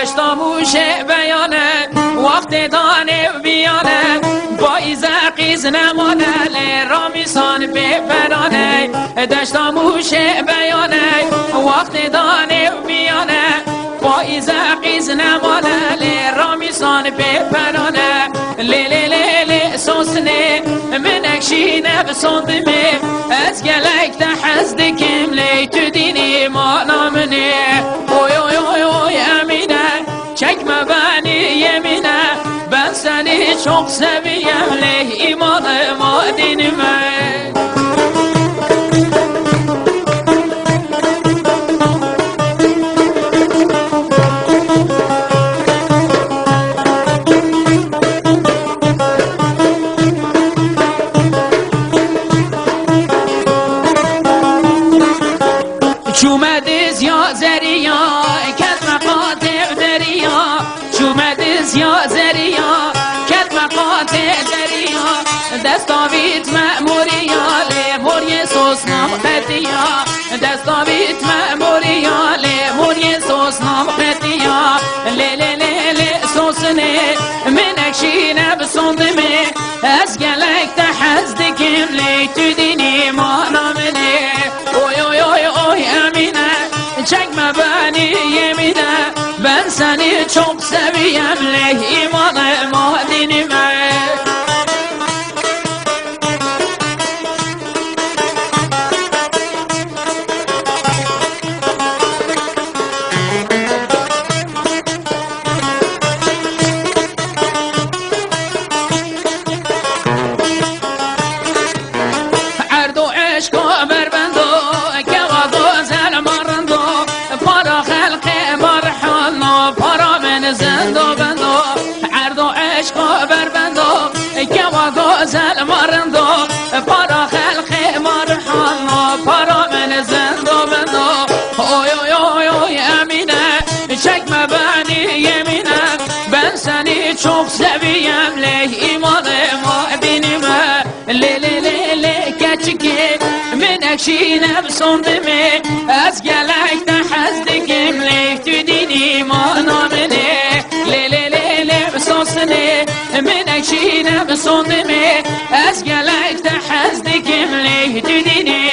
دشتاموش بیانه وقت دانه بیانه بایزه قیز نمانه رامیسان بپرانه دشتاموش بیانه وقت دانه بیانه بایزه قیز نمانه رامیسان بپرانه لیلی لیلی سوسنه منکشینه بسندمه از گلک ده حزدکم لی تو دینی مانا منه اوی اوی اوی اوی امینه çekme beni yemine ben seni çok seviyem leh imanıma dinime Çumediz ya zeriya ketme katev deriya Çumediz ya zeriya ketme katev deriya Destavit memuriya lemurye sosnam khetiya Destavit memuriya lemurye sosnam khetiya Le le le le sosne menekşine besondime Ez gelek de hazdikim le tüdini manamene Oy oy oy oy emine çekme beni yemine Ben seni çok seviyem leh imanıma dinime Erdo eşko berbendo Kevado zel marando Para halqe marhano Para men zendo bendo Erdo eşko berbendo Kevado zel marando Para halqe marhano Para men zendo bendo Oy oy oy oy emine Çekme beni yemine Ben seni çok seviyem leh imanıma dinime Le le le le keçki menekşine besondime Az gelek de hazdikim leh tüdini manamene Le le le le besosne menekşine besondime Az gelek de hazdikim leh tüdini